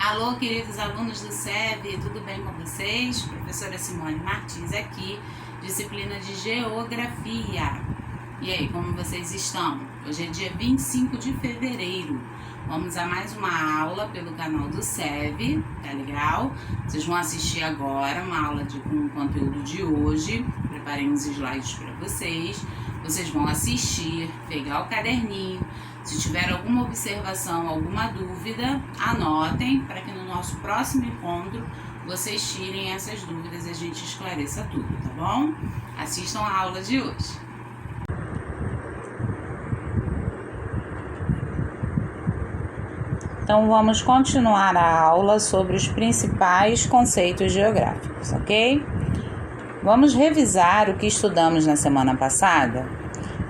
Alô, queridos alunos do SEB, tudo bem com vocês? Professora Simone Martins aqui, disciplina de Geografia. E aí, como vocês estão? Hoje é dia 25 de fevereiro. Vamos a mais uma aula pelo canal do SEB, tá legal? Vocês vão assistir agora uma aula com o conteúdo de hoje. Preparei uns slides para vocês. Vocês vão assistir, pegar o caderninho. Se tiver alguma observação, alguma dúvida, anotem para que no nosso próximo encontro vocês tirem essas dúvidas e a gente esclareça tudo, tá bom? Assistam a aula de hoje. Então, vamos continuar a aula sobre os principais conceitos geográficos, ok? Vamos revisar o que estudamos na semana passada?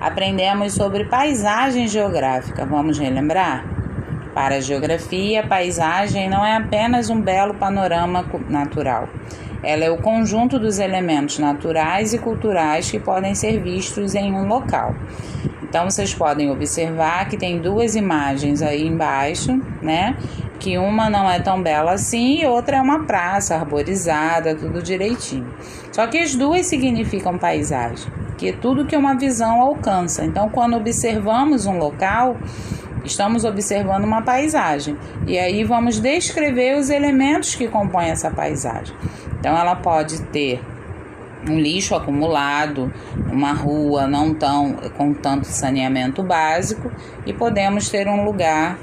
Aprendemos sobre paisagem geográfica, vamos relembrar? Para a geografia, paisagem não é apenas um belo panorama natural. Ela é o conjunto dos elementos naturais e culturais que podem ser vistos em um local. Então, vocês podem observar que tem duas imagens aí embaixo, né? Que uma não é tão bela assim e outra é uma praça arborizada, tudo direitinho. Só que as duas significam paisagem, que é tudo que uma visão alcança. Então, quando observamos um local, estamos observando uma paisagem. E aí vamos descrever os elementos que compõem essa paisagem. Então, ela pode ter um lixo acumulado, uma rua com tanto saneamento básico, e podemos ter um lugar,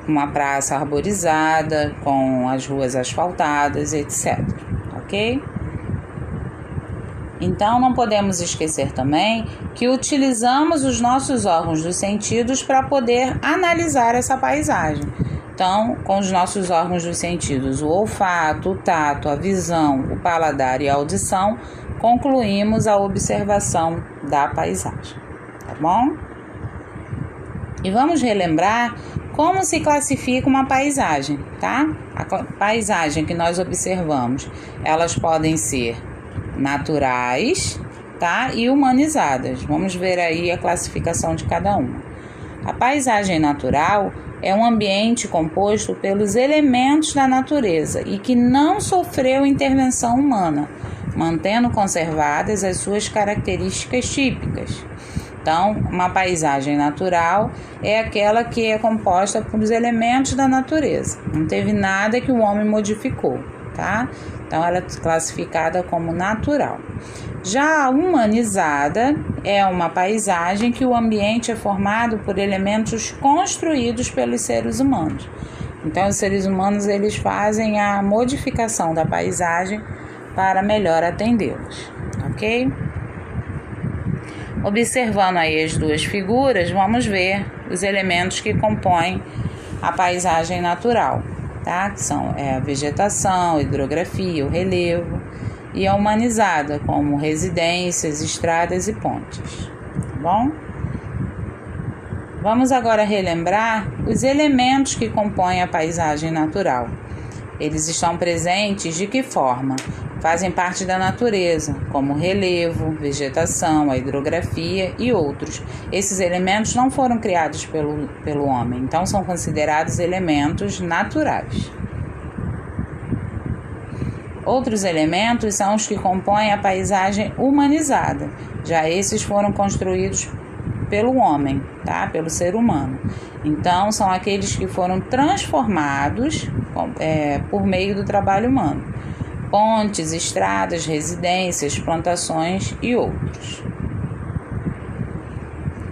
uma praça arborizada, com as ruas asfaltadas, etc. Ok? Então, não podemos esquecer também que utilizamos os nossos órgãos dos sentidos para poder analisar essa paisagem. Então, com os nossos órgãos dos sentidos, o olfato, o tato, a visão, o paladar e a audição, concluímos a observação da paisagem, tá bom? E vamos relembrar como se classifica uma paisagem, tá? A paisagem que nós observamos, elas podem ser naturais, tá? E humanizadas. Vamos ver aí a classificação de cada uma. A paisagem natural é um ambiente composto pelos elementos da natureza e que não sofreu intervenção humana, mantendo conservadas as suas características típicas. Então, uma paisagem natural é aquela que é composta por elementos da natureza. Não teve nada que o homem modificou, tá? Então, ela é classificada como natural. Já a humanizada é uma paisagem que o ambiente é formado por elementos construídos pelos seres humanos. Então, os seres humanos eles fazem a modificação da paisagem para melhor atendê-los, ok? Observando aí as duas figuras, vamos ver os elementos que compõem a paisagem natural, tá? Que são a vegetação, a hidrografia, o relevo, e a humanizada, como residências, estradas e pontes, tá bom? Vamos agora relembrar os elementos que compõem a paisagem natural. Eles estão presentes de que forma? Fazem parte da natureza, como relevo, vegetação, a hidrografia e outros. Esses elementos não foram criados pelo homem, então são considerados elementos naturais. Outros elementos são os que compõem a paisagem humanizada. Já esses foram construídos pelo homem, tá? Pelo ser humano. Então, são aqueles que foram transformados por meio do trabalho humano. Pontes, estradas, residências, plantações e outros.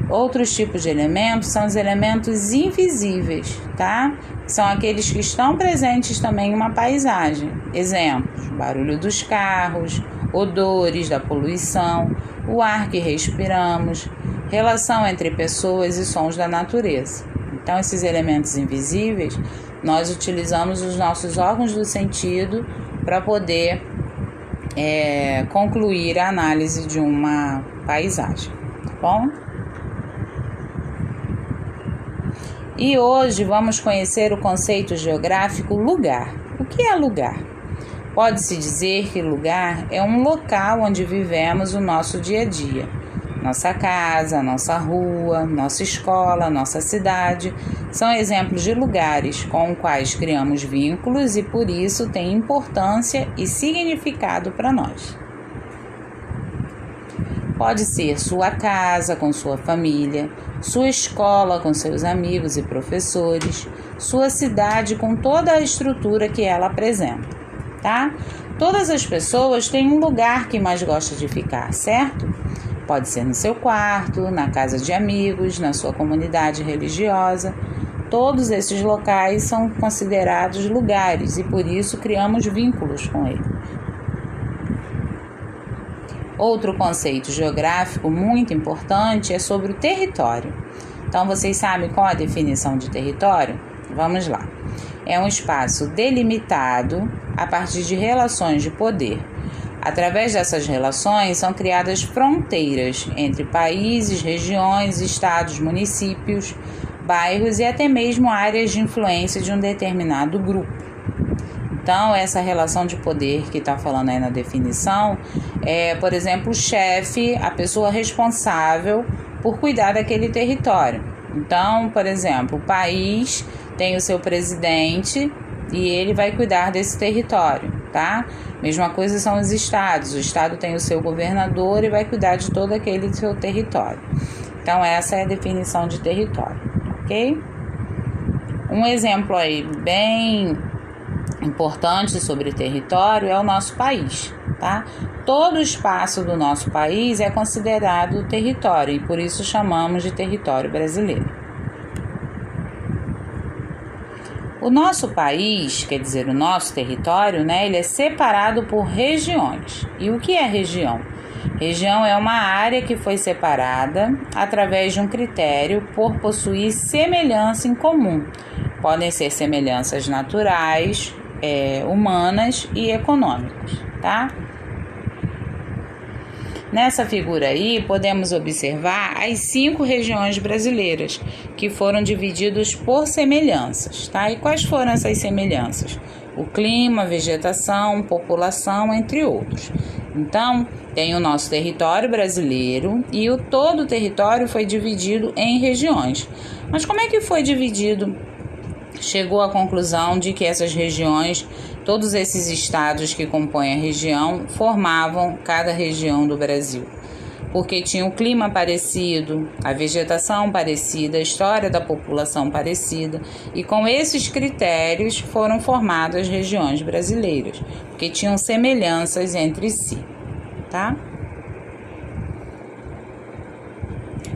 Outros tipos de elementos são os elementos invisíveis, tá? São aqueles que estão presentes também em uma paisagem. Exemplos: barulho dos carros, odores da poluição, o ar que respiramos, relação entre pessoas e sons da natureza. Então, esses elementos invisíveis, nós utilizamos os nossos órgãos do sentido para poder concluir a análise de uma paisagem, tá bom? E hoje vamos conhecer o conceito geográfico lugar. O que é lugar? Pode-se dizer que lugar é um local onde vivemos o nosso dia a dia. Nossa casa, nossa rua, nossa escola, nossa cidade são exemplos de lugares com os quais criamos vínculos e por isso têm importância e significado para nós. Pode ser sua casa com sua família, sua escola com seus amigos e professores, sua cidade com toda a estrutura que ela apresenta, tá? Todas as pessoas têm um lugar que mais gosta de ficar, certo? Pode ser no seu quarto, na casa de amigos, na sua comunidade religiosa. Todos esses locais são considerados lugares e por isso criamos vínculos com eles. Outro conceito geográfico muito importante é sobre o território. Então, vocês sabem qual a definição de território? Vamos lá. É um espaço delimitado a partir de relações de poder. Através dessas relações, são criadas fronteiras entre países, regiões, estados, municípios, bairros e até mesmo áreas de influência de um determinado grupo. Então, essa relação de poder que está falando aí na definição é, por exemplo, o chefe, a pessoa responsável por cuidar daquele território. Então, por exemplo, o país tem o seu presidente e ele vai cuidar desse território, tá? Mesma coisa são os estados. O estado tem o seu governador e vai cuidar de todo aquele seu território. Então, essa é a definição de território, ok? Um exemplo aí bem importante sobre território é o nosso país, tá? Todo o espaço do nosso país é considerado território e por isso chamamos de território brasileiro. O nosso país, quer dizer, o nosso território, né, ele é separado por regiões. E o que é região? Região é uma área que foi separada através de um critério por possuir semelhança em comum. Podem ser semelhanças naturais, humanas e econômicas, tá? Nessa figura aí, podemos observar as 5 regiões brasileiras, que foram divididas por semelhanças, tá? E quais foram essas semelhanças? O clima, vegetação, população, entre outros. Então, tem o nosso território brasileiro e todo o território foi dividido em regiões. Mas como é que foi dividido? Chegou à conclusão de que essas regiões, todos esses estados que compõem a região, formavam cada região do Brasil. Porque tinha o clima parecido, a vegetação parecida, a história da população parecida. E com esses critérios foram formadas as regiões brasileiras, porque tinham semelhanças entre si, tá?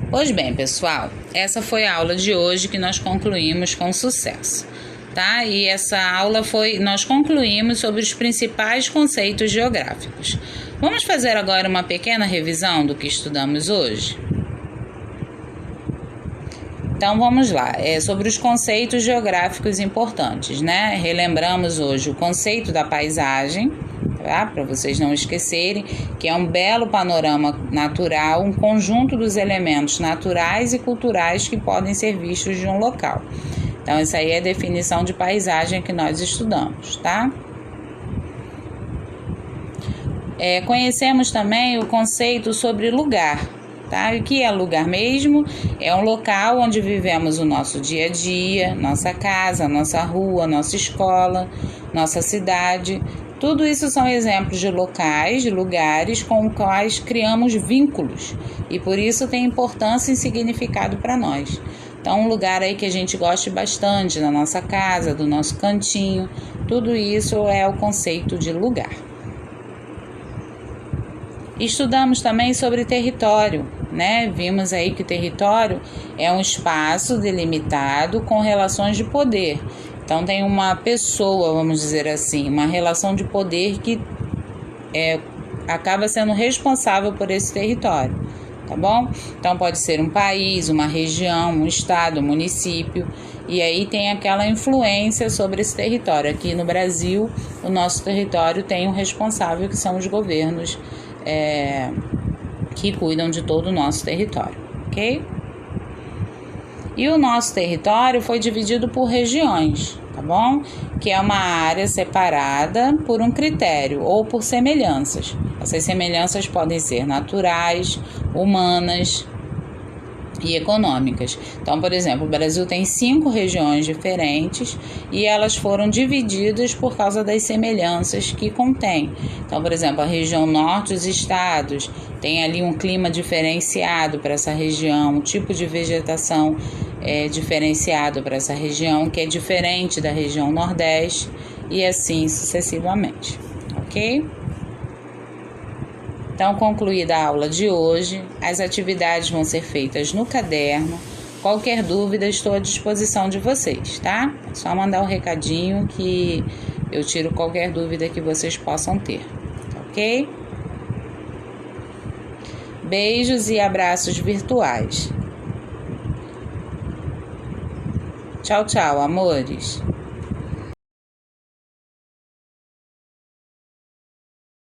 Pois bem, pessoal, essa foi a aula de hoje que nós concluímos com sucesso, tá? E essa aula nós concluímos sobre os principais conceitos geográficos. Vamos fazer agora uma pequena revisão do que estudamos hoje? Então, vamos lá. Sobre os conceitos geográficos importantes, né? Relembramos hoje o conceito da paisagem, tá? Para vocês não esquecerem, que é um belo panorama natural, um conjunto dos elementos naturais e culturais que podem ser vistos de um local. Então, essa aí é a definição de paisagem que nós estudamos, tá? Conhecemos também o conceito sobre lugar, tá? O que é lugar mesmo? É um local onde vivemos o nosso dia a dia, nossa casa, nossa rua, nossa escola, nossa cidade. Tudo isso são exemplos de locais, de lugares com os quais criamos vínculos e por isso tem importância e significado para nós. Então, um lugar aí que a gente goste bastante, da nossa casa, do nosso cantinho, tudo isso é o conceito de lugar. Estudamos também sobre território, né? Vimos aí que território é um espaço delimitado com relações de poder. Então, tem uma pessoa, vamos dizer assim, uma relação de poder que acaba sendo responsável por esse território, tá bom? Então, pode ser um país, uma região, um estado, um município, e aí tem aquela influência sobre esse território. Aqui no Brasil, o nosso território tem um responsável, que são os governos que cuidam de todo o nosso território, ok? E o nosso território foi dividido por regiões, tá bom? Que é uma área separada por um critério ou por semelhanças. Essas semelhanças podem ser naturais, humanas e econômicas. Então, por exemplo, o Brasil tem 5 regiões diferentes e elas foram divididas por causa das semelhanças que contém. Então, por exemplo, a região norte, os estados, tem ali um clima diferenciado para essa região, um tipo de vegetação diferenciado para essa região, que é diferente da região nordeste, e assim sucessivamente, ok? Então, concluída a aula de hoje, as atividades vão ser feitas no caderno. Qualquer dúvida, estou à disposição de vocês, tá? É só mandar um recadinho que eu tiro qualquer dúvida que vocês possam ter, ok? Beijos e abraços virtuais. Tchau, tchau, amores!